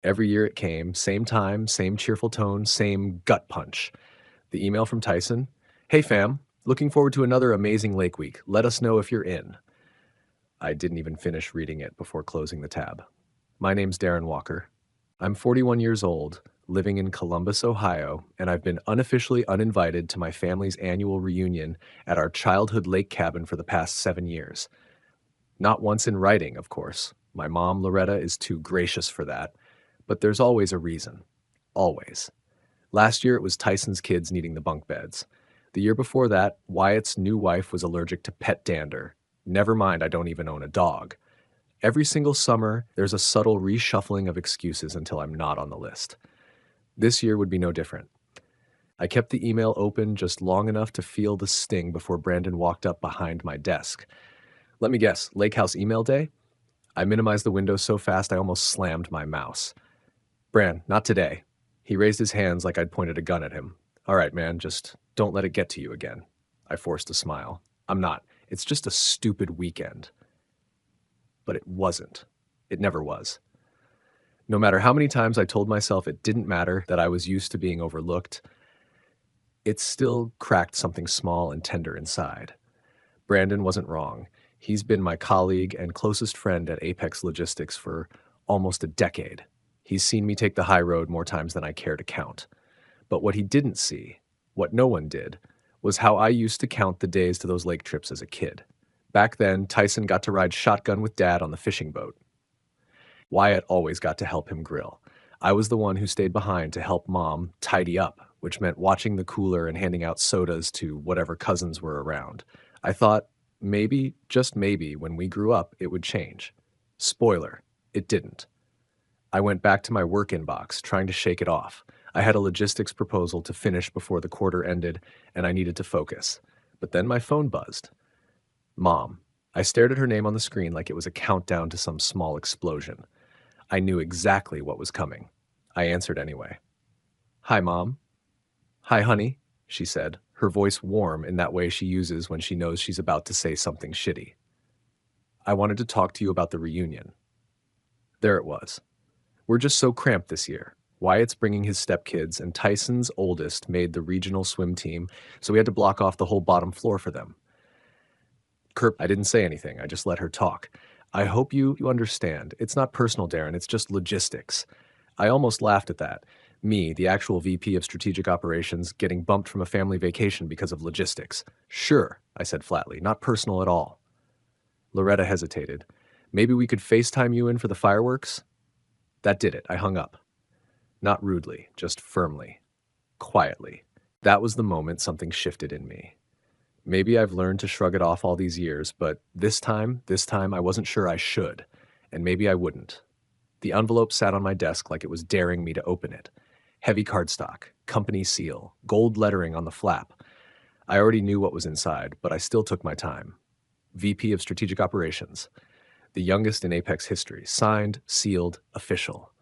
Every year it came, same time, same cheerful tone, same gut punch. The email from Tyson: "Hey fam, looking forward to another amazing lake week. Let us know if you're in." I didn't even finish reading it before closing the tab. My name's Darren Walker. I'm 41 years old, living in Columbus, Ohio, and I've been unofficially uninvited to my family's annual reunion at our childhood lake cabin for the past 7 years. Not once in writing, of course. My mom, Loretta, is too gracious for that. But there's always a reason. Always. Last year it was Tyson's kids needing the bunk beds. The year before that, Wyatt's new wife was allergic to pet dander. Never mind, I don't even own a dog. Every single summer, there's a subtle reshuffling of excuses until I'm not on the list. This year would be no different. I kept the email open just long enough to feel the sting before Brandon walked up behind my desk. Let me guess, Lake House email day? I minimized the window so fast I almost slammed my mouse. "Bran, not today." He raised his hands like I'd pointed a gun at him. "All right, man, just don't let it get to you again." I forced a smile. "I'm not. It's just a stupid weekend." But it wasn't. It never was. No matter how many times I told myself it didn't matter, that I was used to being overlooked, it still cracked something small and tender inside. Brandon wasn't wrong. He's been my colleague and closest friend at Apex Logistics for almost a decade. He's seen me take the high road more times than I care to count. But what he didn't see, what no one did, was how I used to count the days to those lake trips as a kid. Back then, Tyson got to ride shotgun with Dad on the fishing boat. Wyatt always got to help him grill. I was the one who stayed behind to help Mom tidy up, which meant watching the cooler and handing out sodas to whatever cousins were around. I thought, maybe, just maybe, when we grew up, it would change. Spoiler, it didn't. I went back to my work inbox, trying to shake it off. I had a logistics proposal to finish before the quarter ended, and I needed to focus. But then my phone buzzed. Mom. I stared at her name on the screen like it was a countdown to some small explosion. I knew exactly what was coming. I answered anyway. "Hi, Mom." "Hi, honey," she said, her voice warm in that way she uses when she knows she's about to say something shitty. "I wanted to talk to you about the reunion." There it was. We're just so cramped this year. Wyatt's bringing his stepkids, and Tyson's oldest made the regional swim team, so we had to block off the whole bottom floor for them. I didn't say anything. I just let her talk. "I hope you understand. It's not personal, Darren. It's just logistics." I almost laughed at that. Me, the actual VP of Strategic Operations, getting bumped from a family vacation because of logistics. "Sure," I said flatly. "Not personal at all." Loretta hesitated. "Maybe we could FaceTime you in for the fireworks?" That did it. I hung up. Not rudely, just firmly. Quietly. That was the moment something shifted in me. Maybe I've learned to shrug it off all these years, but this time I wasn't sure I should, and maybe I wouldn't. The envelope sat on my desk like it was daring me to open it. Heavy cardstock, company seal, gold lettering on the flap. I already knew what was inside, but I still took my time. VP of Strategic Operations. The youngest in Apex history. Signed, sealed, official.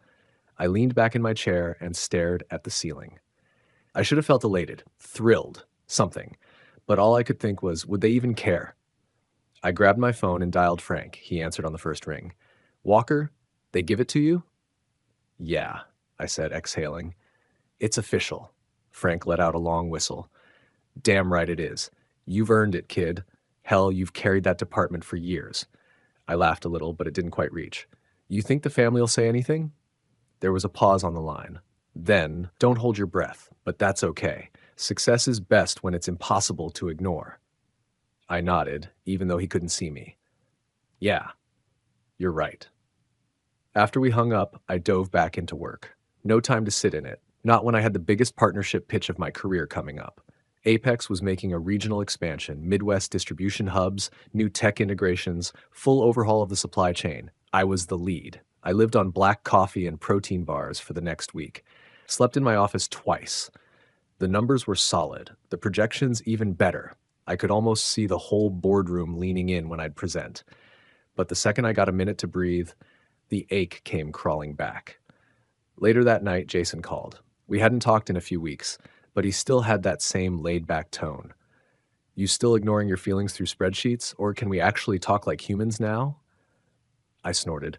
I leaned back in my chair and stared at the ceiling. I should have felt elated, thrilled, something. But all I could think was, would they even care? I grabbed my phone and dialed Frank. He answered on the first ring. "Walker, they give it to you?" "Yeah," I said, exhaling. "It's official." Frank let out a long whistle. "Damn right it is. You've earned it, kid. Hell, you've carried that department for years." I laughed a little, but it didn't quite reach. "You think the family will say anything?" There was a pause on the line. Then, "Don't hold your breath, but that's okay. Success is best when it's impossible to ignore." I nodded, even though he couldn't see me. "Yeah, you're right." After we hung up, I dove back into work. No time to sit in it, not when I had the biggest partnership pitch of my career coming up. Apex was making a regional expansion, Midwest distribution hubs, new tech integrations, full overhaul of the supply chain. I was the lead. I lived on black coffee and protein bars for the next week. Slept in my office twice. The numbers were solid, the projections even better. I could almost see the whole boardroom leaning in when I'd present. But the second I got a minute to breathe, the ache came crawling back. Later that night, Jason called. We hadn't talked in a few weeks, but he still had that same laid-back tone. "You still ignoring your feelings through spreadsheets, or can we actually talk like humans now?" I snorted.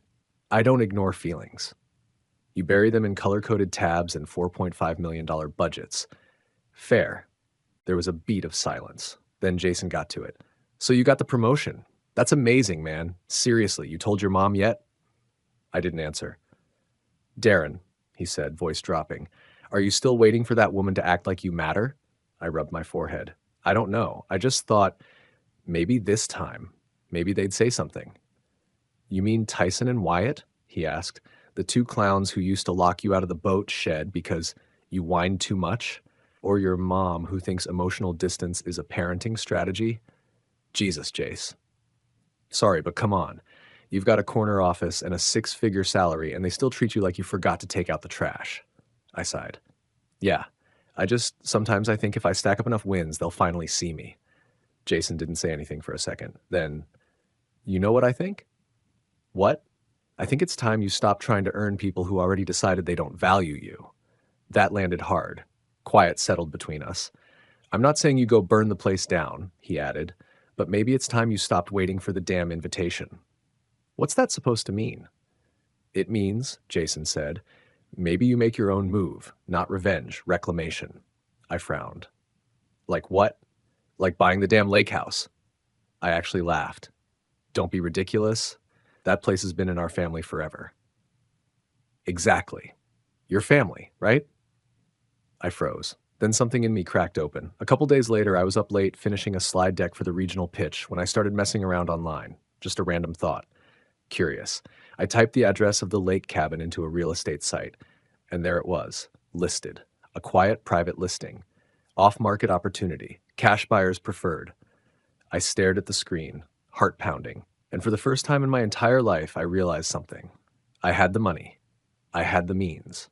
"I don't ignore feelings." You bury them in color-coded tabs and $4.5 million budgets. Fair. There was a beat of silence. Then Jason got to it. So you got the promotion. That's amazing, man. Seriously, you told your mom yet? I didn't answer. Darren, he said, voice dropping, are you still waiting for that woman to act like you matter? I rubbed my forehead. I don't know. I just thought, maybe this time, maybe they'd say something. You mean Tyson and Wyatt? He asked. The two clowns who used to lock you out of the boat shed because you whined too much? Or your mom who thinks emotional distance is a parenting strategy? Jesus, Jace. Sorry, but come on. You've got a corner office and a 6-figure salary, and they still treat you like you forgot to take out the trash. I sighed. Yeah, sometimes I think if I stack up enough wins, they'll finally see me. Jason didn't say anything for a second. Then, you know what I think? What? I think it's time you stop trying to earn people who already decided they don't value you. That landed hard. Quiet settled between us. I'm not saying you go burn the place down, he added, but maybe it's time you stopped waiting for the damn invitation. What's that supposed to mean? It means, Jason said, maybe you make your own move, not revenge, reclamation. I frowned. Like what? Like buying the damn lake house. I actually laughed. Don't be ridiculous. That place has been in our family forever. Exactly. Your family, right? I froze. Then something in me cracked open. A couple days later, I was up late finishing a slide deck for the regional pitch when I started messing around online. Just a random thought. Curious. I typed the address of the lake cabin into a real estate site, and there it was, listed. A quiet private listing. Off-market opportunity. Cash buyers preferred. I stared at the screen, heart pounding, and for the first time in my entire life, I realized something. I had the money. I had the means.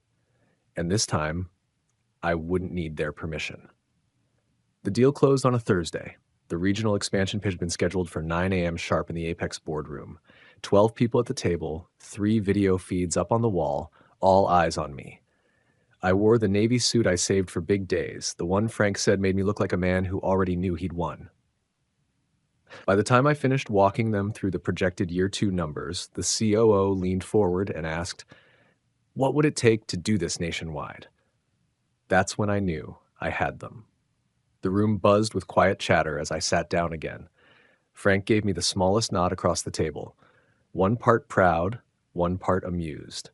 And this time, I wouldn't need their permission. The deal closed on a Thursday. The regional expansion pitch had been scheduled for 9 a.m. sharp in the Apex boardroom. 12 people at the table, 3 video feeds up on the wall, all eyes on me. I wore the navy suit I saved for big days, the one Frank said made me look like a man who already knew he'd won. By the time I finished walking them through the projected year 2 numbers, the COO leaned forward and asked, "What would it take to do this nationwide?" That's when I knew I had them. The room buzzed with quiet chatter as I sat down again. Frank gave me the smallest nod across the table. One part proud, one part amused.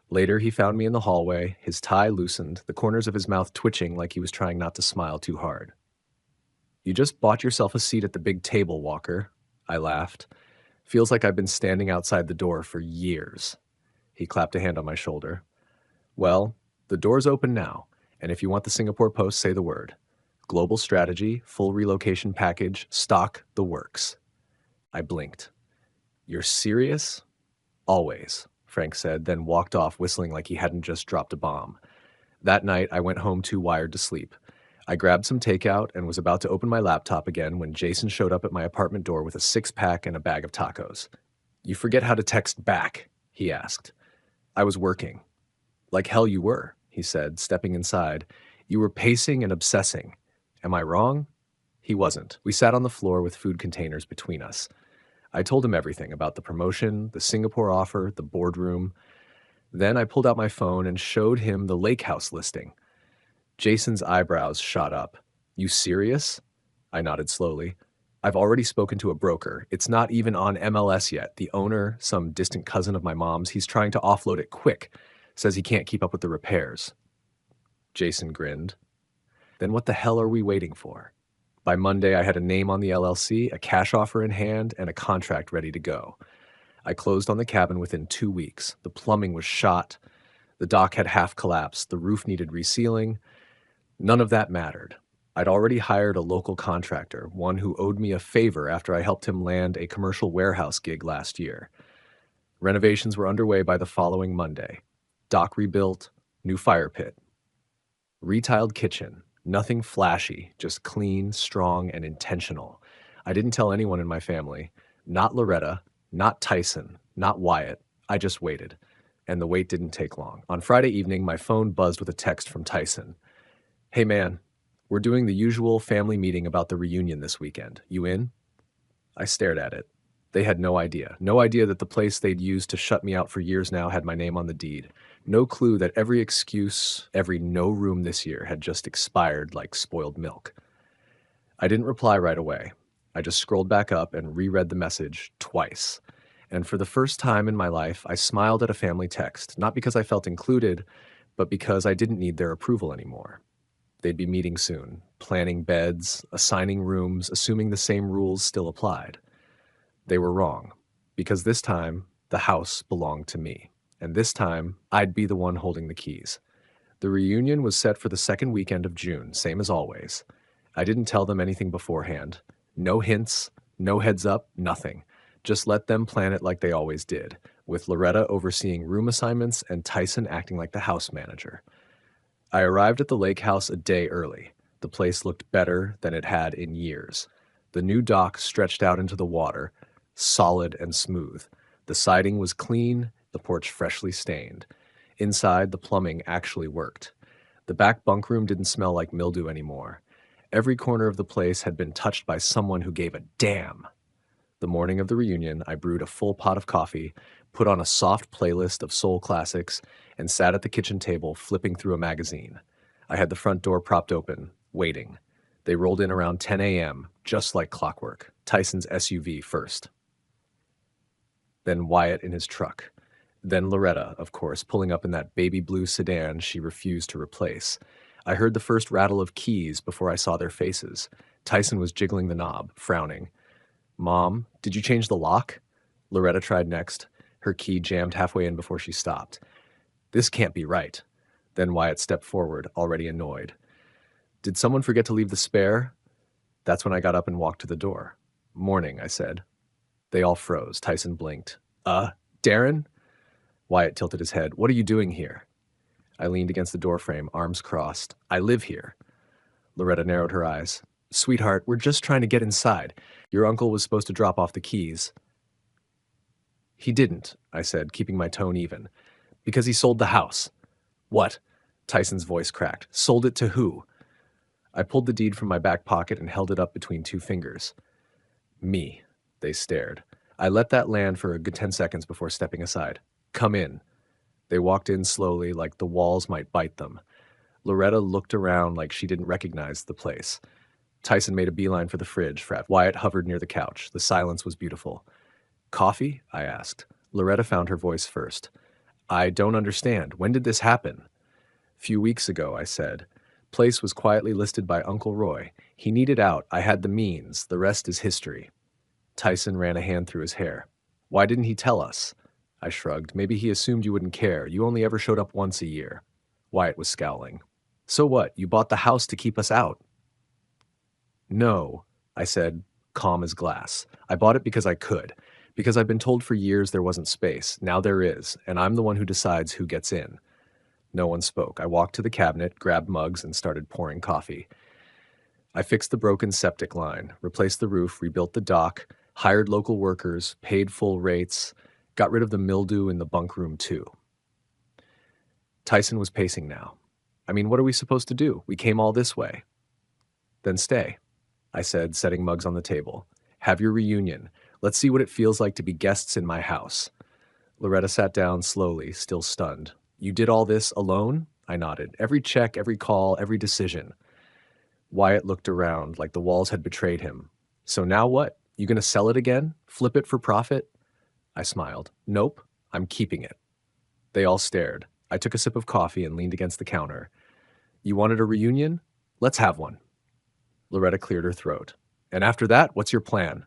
Later, he found me in the hallway, his tie loosened, the corners of his mouth twitching like he was trying not to smile too hard. "You just bought yourself a seat at the big table, Walker," I laughed. "Feels like I've been standing outside the door for years." He clapped a hand on my shoulder. "Well, the door's open now, and if you want the Singapore Post, say the word. Global strategy, full relocation package, stock, the works." I blinked. "You're serious?" "Always," Frank said, then walked off whistling like he hadn't just dropped a bomb. That night, I went home too wired to sleep. I grabbed some takeout and was about to open my laptop again when Jason showed up at my apartment door with a 6-pack and a bag of tacos. "You forget how to text back?" he asked. I was working. "Like hell you were," he said, stepping inside. "You were pacing and obsessing. Am I wrong?" He wasn't. We sat on the floor with food containers between us. I told him everything about the promotion, the Singapore offer, the boardroom. Then I pulled out my phone and showed him the lake house listing. Jason's eyebrows shot up. "You serious?" I nodded slowly. "I've already spoken to a broker. It's not even on MLS yet. The owner, some distant cousin of my mom's, he's trying to offload it quick. Says he can't keep up with the repairs." Jason grinned. "Then what the hell are we waiting for?" By Monday, I had a name on the LLC, a cash offer in hand, and a contract ready to go. I closed on the cabin within 2 weeks. The plumbing was shot. The dock had half collapsed. The roof needed resealing. None of that mattered. I'd already hired a local contractor, one who owed me a favor after I helped him land a commercial warehouse gig last year. Renovations were underway by the following Monday. Dock rebuilt, new fire pit. Retiled kitchen. Nothing flashy, just clean, strong, and intentional. I didn't tell anyone in my family. Not Loretta, not Tyson, not Wyatt. I just waited. And the wait didn't take long. On Friday evening, my phone buzzed with a text from Tyson. "Hey man, we're doing the usual family meeting about the reunion this weekend. You in?" I stared at it. They had no idea. No idea that the place they'd used to shut me out for years now had my name on the deed. No clue that every excuse, every no room this year had just expired like spoiled milk. I didn't reply right away. I just scrolled back up and reread the message twice. And for the first time in my life, I smiled at a family text, not because I felt included, but because I didn't need their approval anymore. They'd be meeting soon, planning beds, assigning rooms, assuming the same rules still applied. They were wrong, because this time, the house belonged to me. And this time, I'd be the one holding the keys. The reunion was set for the second weekend of June, same as always. I didn't tell them anything beforehand. No hints, no heads up, nothing. Just let them plan it like they always did, with Loretta overseeing room assignments and Tyson acting like the house manager. I arrived at the lake house a day early. The place looked better than it had in years. The new dock stretched out into the water, solid and smooth. The siding was clean, the porch freshly stained. Inside, the plumbing actually worked. The back bunk room didn't smell like mildew anymore. Every corner of the place had been touched by someone who gave a damn. The morning of the reunion, I brewed a full pot of coffee, put on a soft playlist of soul classics, and sat at the kitchen table flipping through a magazine. I had the front door propped open, waiting. They rolled in around 10 a.m., just like clockwork. Tyson's SUV first. Then Wyatt in his truck. Then Loretta, of course, pulling up in that baby blue sedan she refused to replace. I heard the first rattle of keys before I saw their faces. Tyson was jiggling the knob, frowning. "Mom, did you change the lock?" Loretta tried next. Her key jammed halfway in before she stopped. "This can't be right." Then Wyatt stepped forward, already annoyed. "Did someone forget to leave the spare?" That's when I got up and walked to the door. "Morning," I said. They all froze. Tyson blinked. Darren?" Wyatt tilted his head. "What are you doing here?" I leaned against the doorframe, arms crossed. "I live here." Loretta narrowed her eyes. "Sweetheart, we're just trying to get inside. Your uncle was supposed to drop off the keys." "He didn't," I said, keeping my tone even. "Because he sold the house." "What?" Tyson's voice cracked. "Sold it to who?" I pulled the deed from my back pocket and held it up between two fingers. "Me." They stared. I let that land for a good 10 seconds before stepping aside. "Come in." They walked in slowly, like the walls might bite them. Loretta looked around like she didn't recognize the place. Tyson made a beeline for the fridge. Wyatt hovered near the couch. The silence was beautiful. "Coffee?" I asked. Loretta found her voice first. "I don't understand. When did this happen?" "Few weeks ago," I said. "Place was quietly listed by Uncle Roy. He needed out. I had the means. The rest is history." Tyson ran a hand through his hair. "Why didn't he tell us?" I shrugged. "Maybe he assumed you wouldn't care. You only ever showed up once a year." Wyatt was scowling. "So what? You bought the house to keep us out." "No," I said, calm as glass. "I bought it because I could. Because I've been told for years there wasn't space. Now there is, and I'm the one who decides who gets in." No one spoke. I walked to the cabinet, grabbed mugs, and started pouring coffee. I fixed the broken septic line, replaced the roof, rebuilt the dock, hired local workers, paid full rates, got rid of the mildew in the bunk room too. Tyson was pacing now. "I mean, what are we supposed to do? We came all this way." "Then stay," I said, setting mugs on the table. "Have your reunion. Let's see what it feels like to be guests in my house." Loretta sat down slowly, still stunned. "You did all this alone?" I nodded. "Every check, every call, every decision." Wyatt looked around like the walls had betrayed him. "So now what? You gonna sell it again? Flip it for profit?" I smiled. "Nope, I'm keeping it." They all stared. I took a sip of coffee and leaned against the counter. "You wanted a reunion? Let's have one." Loretta cleared her throat. "And after that, what's your plan?"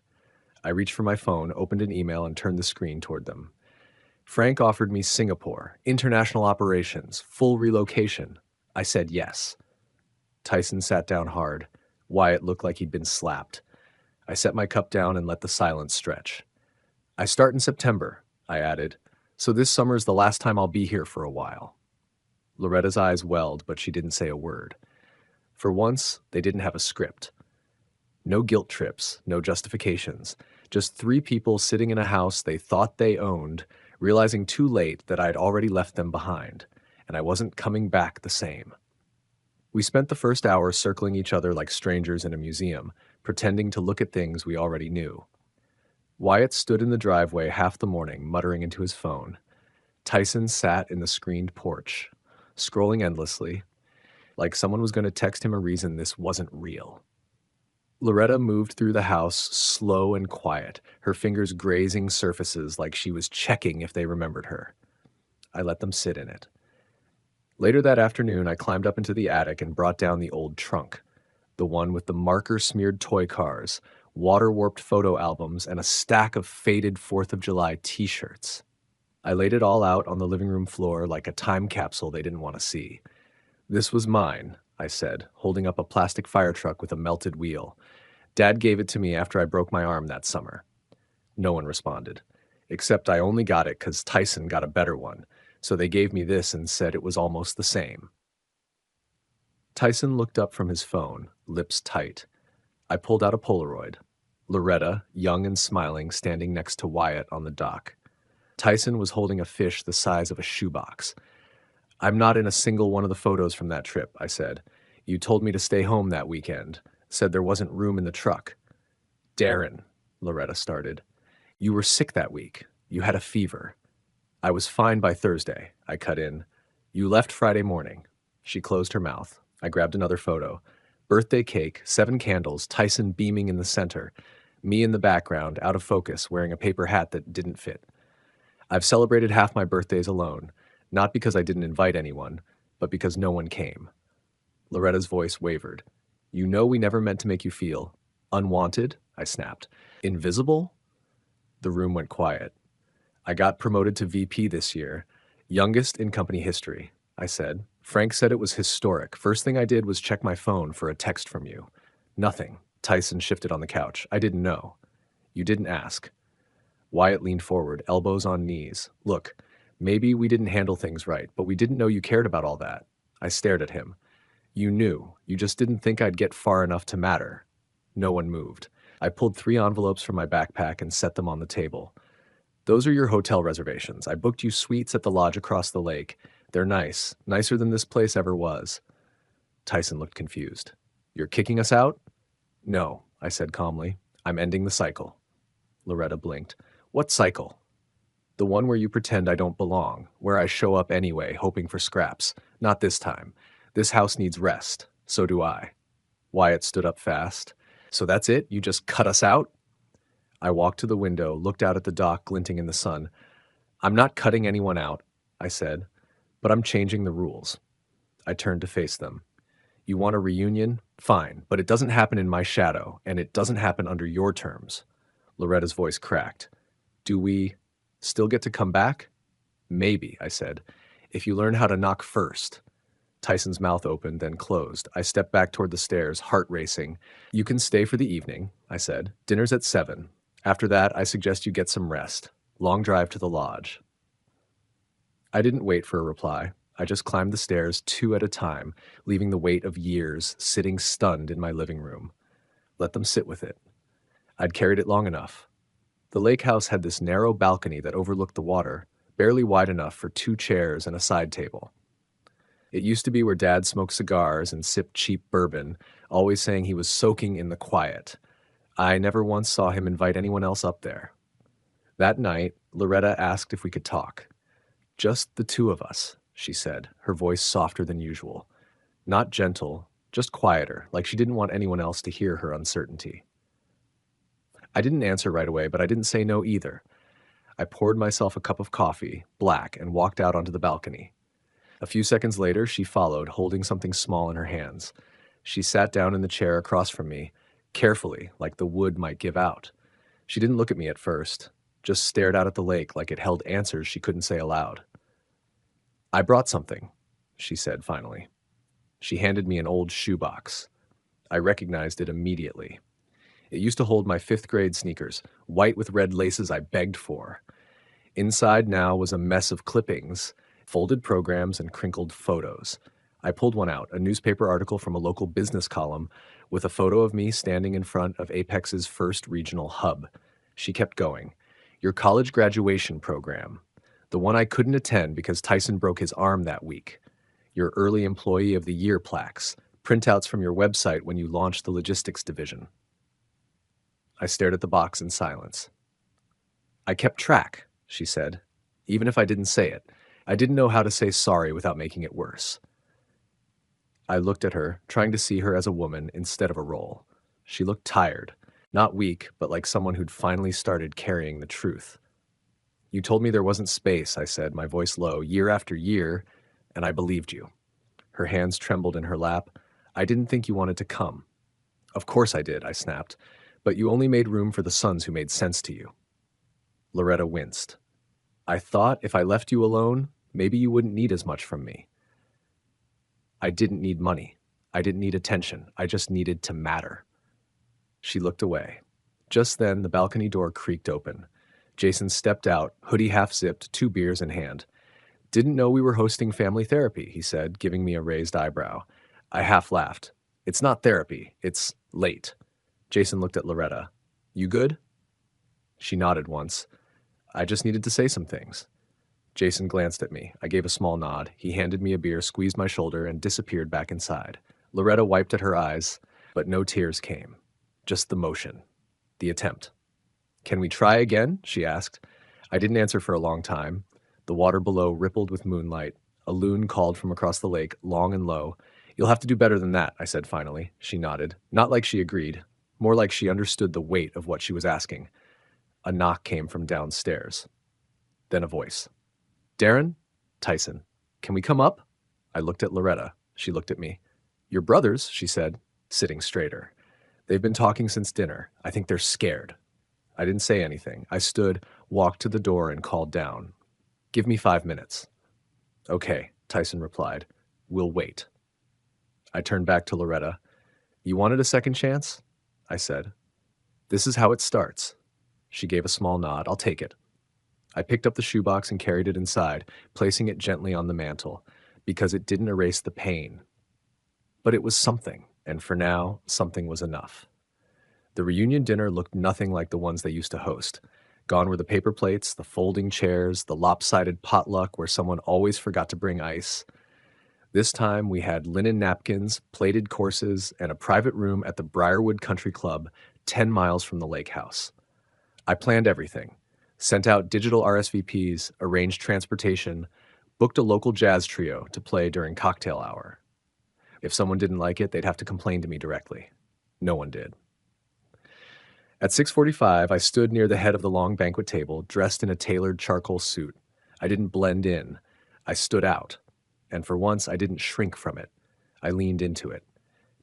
I reached for my phone, opened an email, and turned the screen toward them. Frank offered me Singapore, international operations, full relocation. I said yes. Tyson sat down hard. Wyatt looked like he'd been slapped. I set my cup down and let the silence stretch. "I start in September," I added, "so this summer's the last time I'll be here for a while." Loretta's eyes welled, but she didn't say a word. For once, they didn't have a script. No guilt trips, no justifications. Just three people sitting in a house they thought they owned, realizing too late that I'd already left them behind, and I wasn't coming back the same. We spent the first hour circling each other like strangers in a museum, pretending to look at things we already knew. Wyatt stood in the driveway half the morning, muttering into his phone. Tyson sat in the screened porch, scrolling endlessly, like someone was going to text him a reason this wasn't real. Loretta moved through the house slow and quiet, her fingers grazing surfaces like she was checking if they remembered her. I let them sit in it. Later that afternoon, I climbed up into the attic and brought down the old trunk, the one with the marker-smeared toy cars, water-warped photo albums, and a stack of faded 4th of July t-shirts. I laid it all out on the living room floor like a time capsule they didn't want to see. "This was mine," I said, holding up a plastic fire truck with a melted wheel. "Dad gave it to me after I broke my arm that summer." No one responded, except I only got it because Tyson got a better one, so they gave me this and said it was almost the same. Tyson looked up from his phone, lips tight. I pulled out a Polaroid. Loretta, young and smiling, standing next to Wyatt on the dock. Tyson was holding a fish the size of a shoebox. "I'm not in a single one of the photos from that trip," I said. "You told me to stay home that weekend, said there wasn't room in the truck." "Darren," Loretta started. "You were sick that week. You had a fever." "I was fine by Thursday," I cut in. "You left Friday morning." She closed her mouth. I grabbed another photo. Birthday cake, 7 candles, Tyson beaming in the center, me in the background, out of focus, wearing a paper hat that didn't fit. I've celebrated half my birthdays alone, not because I didn't invite anyone, but because no one came. Loretta's voice wavered. "You know we never meant to make you feel unwanted," I snapped. "Invisible?" The room went quiet. "I got promoted to VP this year, youngest in company history," I said. "Frank said it was historic. First thing I did was check my phone for a text from you." "Nothing." Tyson shifted on the couch. "I didn't know." "You didn't ask." Wyatt leaned forward, elbows on knees. "Look, maybe we didn't handle things right, but we didn't know you cared about all that." I stared at him. "You knew. You just didn't think I'd get far enough to matter." No one moved. I pulled 3 envelopes from my backpack and set them on the table. "Those are your hotel reservations. I booked you suites at the lodge across the lake. They're nice, nicer than this place ever was." Tyson looked confused. "You're kicking us out?" "No," I said calmly. "I'm ending the cycle." Loretta blinked. "What cycle?" "The one where you pretend I don't belong, where I show up anyway, hoping for scraps. Not this time. This house needs rest. So do I." Wyatt stood up fast. "So that's it? You just cut us out?" I walked to the window, looked out at the dock glinting in the sun. "I'm not cutting anyone out," I said, "but I'm changing the rules." I turned to face them. "You want a reunion? Fine, but it doesn't happen in my shadow, and it doesn't happen under your terms." Loretta's voice cracked. "Do we still get to come back?" "Maybe," I said, "if you learn how to knock first." Tyson's mouth opened, then closed. I stepped back toward the stairs, heart racing. "You can stay for the evening," I said. "Dinner's at 7. After that, I suggest you get some rest. Long drive to the lodge." I didn't wait for a reply. I just climbed the stairs 2 at a time, leaving the weight of years sitting stunned in my living room. Let them sit with it. I'd carried it long enough. The lake house had this narrow balcony that overlooked the water, barely wide enough for 2 chairs and a side table. It used to be where Dad smoked cigars and sipped cheap bourbon, always saying he was soaking in the quiet. I never once saw him invite anyone else up there. That night, Loretta asked if we could talk. "Just the 2 of us," she said, her voice softer than usual. Not gentle, just quieter, like she didn't want anyone else to hear her uncertainty. I didn't answer right away, but I didn't say no either. I poured myself a cup of coffee, black, and walked out onto the balcony. A few seconds later, she followed, holding something small in her hands. She sat down in the chair across from me, carefully, like the wood might give out. She didn't look at me at first, just stared out at the lake like it held answers she couldn't say aloud. "I brought something," she said finally. She handed me an old shoebox. I recognized it immediately. It used to hold my 5th grade sneakers, white with red laces I begged for. Inside now was a mess of clippings, folded programs, and crinkled photos. I pulled one out, a newspaper article from a local business column with a photo of me standing in front of Apex's first regional hub. She kept going. "Your college graduation program. The one I couldn't attend because Tyson broke his arm that week. Your early employee of the year plaques. Printouts from your website when you launched the logistics division." I stared at the box in silence. "I kept track," she said, "even if I didn't say it. I didn't know how to say sorry without making it worse. I looked at her, trying to see her as a woman instead of a role. She looked tired, not weak, but like someone who'd finally started carrying the truth. You told me there wasn't space, I said, my voice low, year after year, and I believed you. Her hands trembled in her lap. I didn't think you wanted to come. Of course I did, I snapped, but you only made room for the sons who made sense to you. Loretta winced. I thought if I left you alone, maybe you wouldn't need as much from me. I didn't need money. I didn't need attention. I just needed to matter. She looked away. Just then, the balcony door creaked open. Jason stepped out, hoodie half-zipped, 2 beers in hand. Didn't know we were hosting family therapy, he said, giving me a raised eyebrow. I half laughed. It's not therapy. It's late. Jason looked at Loretta. You good? She nodded once. I just needed to say some things. Jason glanced at me. I gave a small nod. He handed me a beer, squeezed my shoulder, and disappeared back inside. Loretta wiped at her eyes, but no tears came. Just the motion. The attempt. Can we try again? She asked. I didn't answer for a long time. The water below rippled with moonlight. A loon called from across the lake, long and low. You'll have to do better than that, I said finally. She nodded. Not like she agreed. More like she understood the weight of what she was asking. A knock came from downstairs. Then a voice. Darren? Tyson. Can we come up? I looked at Loretta. She looked at me. Your brothers, she said, sitting straighter. They've been talking since dinner. I think they're scared. I didn't say anything. I stood, walked to the door, and called down. Give me 5 minutes. Okay, Tyson replied. We'll wait. I turned back to Loretta. You wanted a second chance? I said. This is how it starts. She gave a small nod. I'll take it. I picked up the shoebox and carried it inside, placing it gently on the mantel, because it didn't erase the pain. But it was something, and for now, something was enough. The reunion dinner looked nothing like the ones they used to host. Gone were the paper plates, the folding chairs, the lopsided potluck where someone always forgot to bring ice. This time we had linen napkins, plated courses, and a private room at the Briarwood Country Club, 10 miles from the lake house. I planned everything. Sent out digital RSVPs, arranged transportation, booked a local jazz trio to play during cocktail hour. If someone didn't like it, they'd have to complain to me directly. No one did. At 6:45, I stood near the head of the long banquet table, dressed in a tailored charcoal suit. I didn't blend in. I stood out. And for once, I didn't shrink from it. I leaned into it.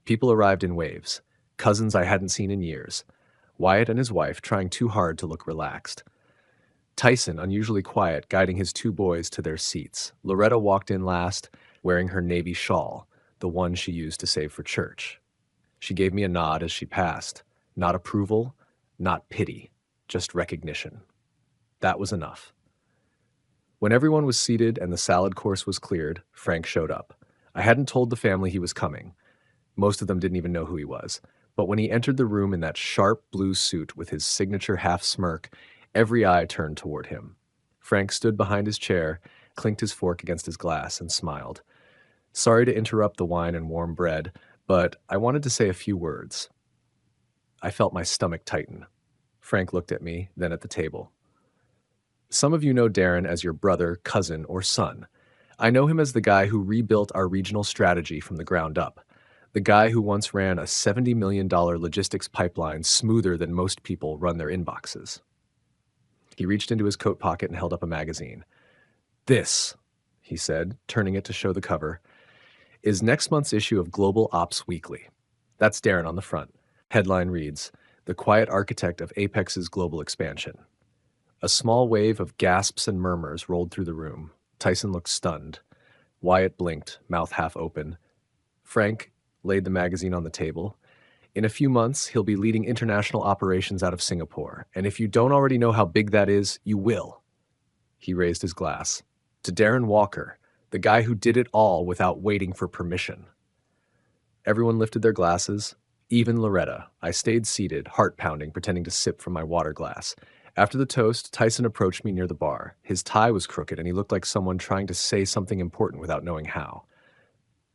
People arrived in waves. Cousins I hadn't seen in years. Wyatt and his wife trying too hard to look relaxed. Tyson, unusually quiet, guiding his 2 boys to their seats. Loretta walked in last, wearing her navy shawl, the one she used to save for church. She gave me a nod as she passed. Not approval, not pity, just recognition. That was enough. When everyone was seated and the salad course was cleared, Frank showed up. I hadn't told the family he was coming. Most of them didn't even know who he was. But when he entered the room in that sharp blue suit with his signature half smirk, every eye turned toward him. Frank stood behind his chair, clinked his fork against his glass, and smiled. Sorry to interrupt the wine and warm bread, but I wanted to say a few words. I felt my stomach tighten. Frank looked at me, then at the table. Some of you know Darren as your brother, cousin, or son. I know him as the guy who rebuilt our regional strategy from the ground up. The guy who once ran a $70 million logistics pipeline smoother than most people run their inboxes. He reached into his coat pocket and held up a magazine. This, he said, turning it to show the cover, is next month's issue of Global Ops Weekly. That's Darren on the front. Headline reads, The Quiet Architect of Apex's Global Expansion. A small wave of gasps and murmurs rolled through the room. Tyson looked stunned. Wyatt blinked, mouth half open. Frank laid the magazine on the table. In a few months, he'll be leading international operations out of Singapore, and if you don't already know how big that is, you will. He raised his glass. To Darren Walker, the guy who did it all without waiting for permission. Everyone lifted their glasses, even Loretta. I stayed seated, heart pounding, pretending to sip from my water glass. After the toast, Tyson approached me near the bar. His tie was crooked, and he looked like someone trying to say something important without knowing how.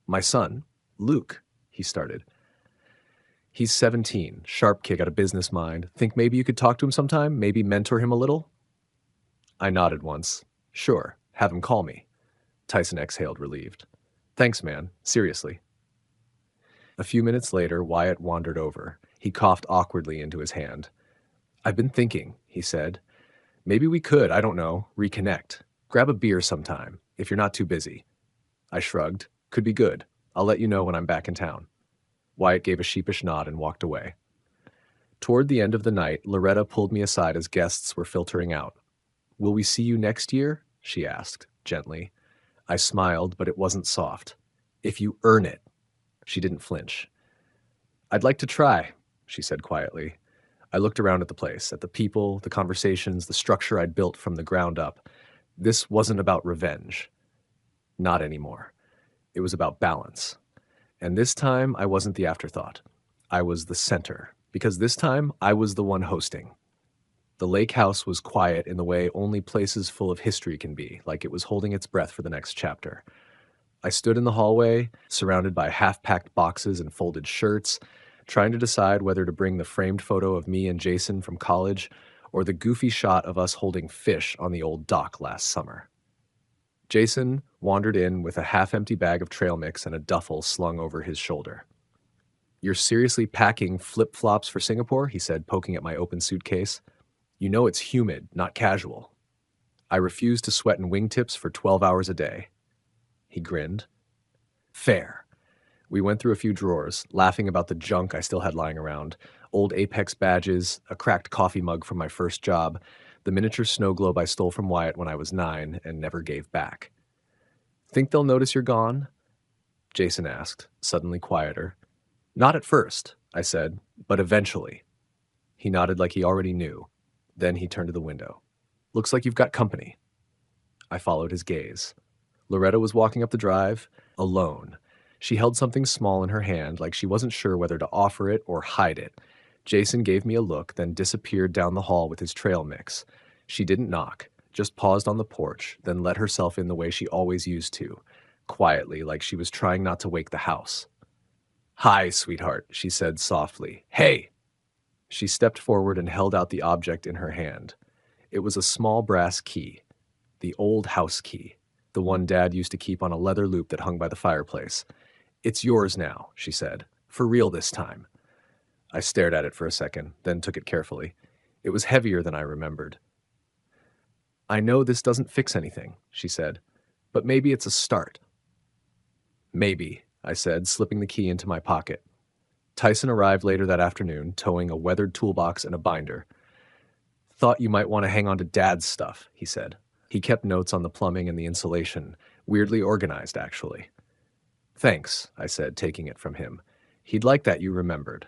My son, Luke, he started. He's 17, sharp kid, got a business mind. Think maybe you could talk to him sometime? Maybe mentor him a little? I nodded once. Sure, have him call me. Tyson exhaled, relieved. Thanks, man. Seriously. A few minutes later, Wyatt wandered over. He coughed awkwardly into his hand. I've been thinking, he said. Maybe we could, I don't know, reconnect. Grab a beer sometime, if you're not too busy. I shrugged. Could be good. I'll let you know when I'm back in town. Wyatt gave a sheepish nod and walked away. Toward the end of the night, Loretta pulled me aside as guests were filtering out. Will we see you next year? She asked, gently. I smiled, but it wasn't soft. If you earn it. She didn't flinch. I'd like to try, she said quietly. I looked around at the place, at the people, the conversations, the structure I'd built from the ground up. This wasn't about revenge. Not anymore. It was about balance. And this time, I wasn't the afterthought. I was the center, because this time, I was the one hosting. The lake house was quiet in the way only places full of history can be, like it was holding its breath for the next chapter. I stood in the hallway, surrounded by half-packed boxes and folded shirts, trying to decide whether to bring the framed photo of me and Jason from college or the goofy shot of us holding fish on the old dock last summer. Jason wandered in with a half-empty bag of trail mix and a duffel slung over his shoulder. You're seriously packing flip-flops for Singapore? He said, poking at my open suitcase. You know it's humid, not casual. I refuse to sweat in wingtips for 12 hours a day. He grinned. Fair. We went through a few drawers, laughing about the junk I still had lying around. Old Apex badges, a cracked coffee mug from my first job, the miniature snow globe I stole from Wyatt when I was 9 and never gave back. Think they'll notice you're gone? Jason asked, suddenly quieter. Not at first, I said, but eventually. He nodded like he already knew. Then he turned to the window. Looks like you've got company. I followed his gaze. Loretta was walking up the drive, alone. She held something small in her hand, like she wasn't sure whether to offer it or hide it. Jason gave me a look, then disappeared down the hall with his trail mix. She didn't knock, just paused on the porch, then let herself in the way she always used to, quietly, like she was trying not to wake the house. Hi, sweetheart, she said softly. Hey! She stepped forward and held out the object in her hand. It was a small brass key, the old house key, the one Dad used to keep on a leather loop that hung by the fireplace. It's yours now, she said, for real this time. I stared at it for a second, then took it carefully. It was heavier than I remembered. I know this doesn't fix anything, she said, but maybe it's a start. Maybe, I said, slipping the key into my pocket. Tyson arrived later that afternoon, towing a weathered toolbox and a binder. Thought you might want to hang on to Dad's stuff, he said. He kept notes on the plumbing and the insulation, weirdly organized, actually. Thanks, I said, taking it from him. He'd like that you remembered.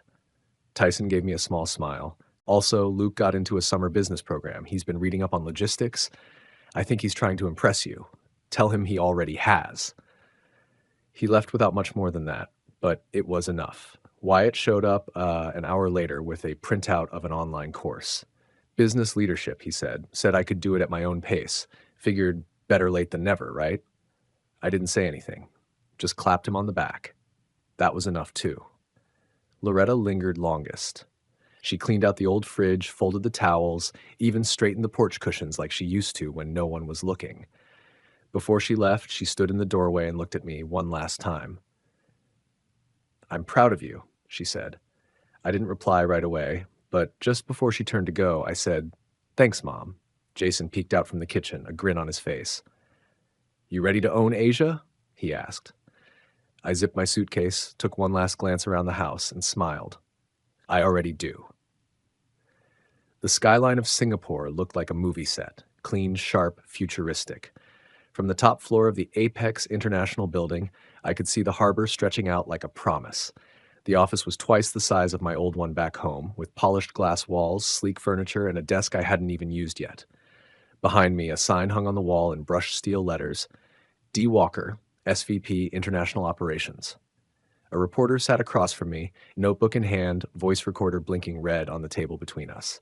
Tyson gave me a small smile. Also, Luke got into a summer business program. He's been reading up on logistics. I think he's trying to impress you. Tell him he already has. He left without much more than that, but it was enough. Wyatt showed up an hour later with a printout of an online course. Business leadership, he said I could do it at my own pace. Figured better late than never, right? I didn't say anything. Just clapped him on the back. That was enough, too. Loretta lingered longest. She cleaned out the old fridge, folded the towels, even straightened the porch cushions like she used to when no one was looking. Before she left, she stood in the doorway and looked at me one last time. I'm proud of you, she said. I didn't reply right away, but just before she turned to go, I said, Thanks, Mom. Jason peeked out from the kitchen, a grin on his face. You ready to own Asia? He asked. I zipped my suitcase, took one last glance around the house, and smiled. I already do. The skyline of Singapore looked like a movie set, clean, sharp, futuristic. From the top floor of the Apex International Building, I could see the harbor stretching out like a promise. The office was twice the size of my old one back home, with polished glass walls, sleek furniture, and a desk I hadn't even used yet. Behind me, a sign hung on the wall in brushed steel letters, D. Walker, SVP International Operations. A reporter sat across from me, notebook in hand, voice recorder blinking red on the table between us.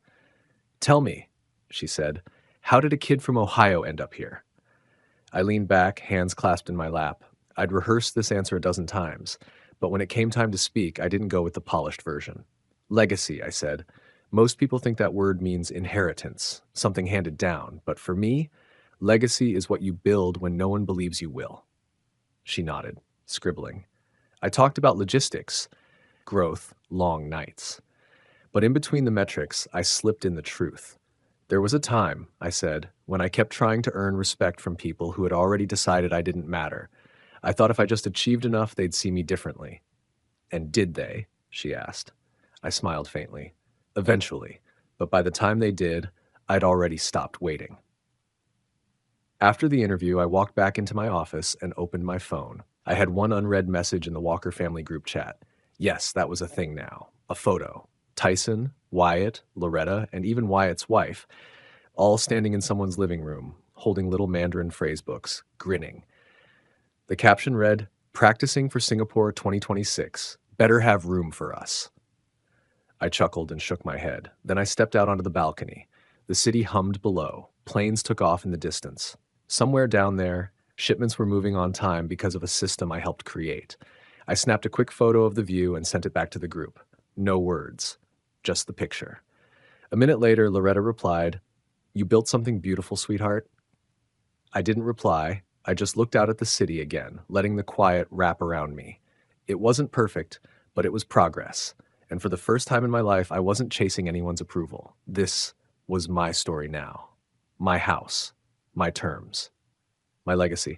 Tell me, she said, how did a kid from Ohio end up here? I leaned back, hands clasped in my lap. I'd rehearsed this answer a dozen times, but when it came time to speak, I didn't go with the polished version. Legacy, I said. Most people think that word means inheritance, something handed down, but for me, Legacy is what you build when no one believes you will. She nodded, scribbling. I talked about logistics, growth, long nights. But in between the metrics, I slipped in the truth. There was a time, I said, when I kept trying to earn respect from people who had already decided I didn't matter. I thought if I just achieved enough, they'd see me differently. And did they? She asked. I smiled faintly. Eventually, but by the time they did, I'd already stopped waiting. After the interview, I walked back into my office and opened my phone. I had one unread message in the Walker family group chat. Yes, that was a thing now. A photo. Tyson, Wyatt, Loretta, and even Wyatt's wife, all standing in someone's living room, holding little Mandarin phrase books, grinning. The caption read, "Practicing for Singapore 2026. Better have room for us." I chuckled and shook my head. Then I stepped out onto the balcony. The city hummed below. Planes took off in the distance. Somewhere down there, shipments were moving on time because of a system I helped create. I snapped a quick photo of the view and sent it back to the group. No words, just the picture. A minute later, Loretta replied, "You built something beautiful, sweetheart?" I didn't reply. I just looked out at the city again, letting the quiet wrap around me. It wasn't perfect, but it was progress. And for the first time in my life, I wasn't chasing anyone's approval. This was my story now. My house. My terms. My legacy.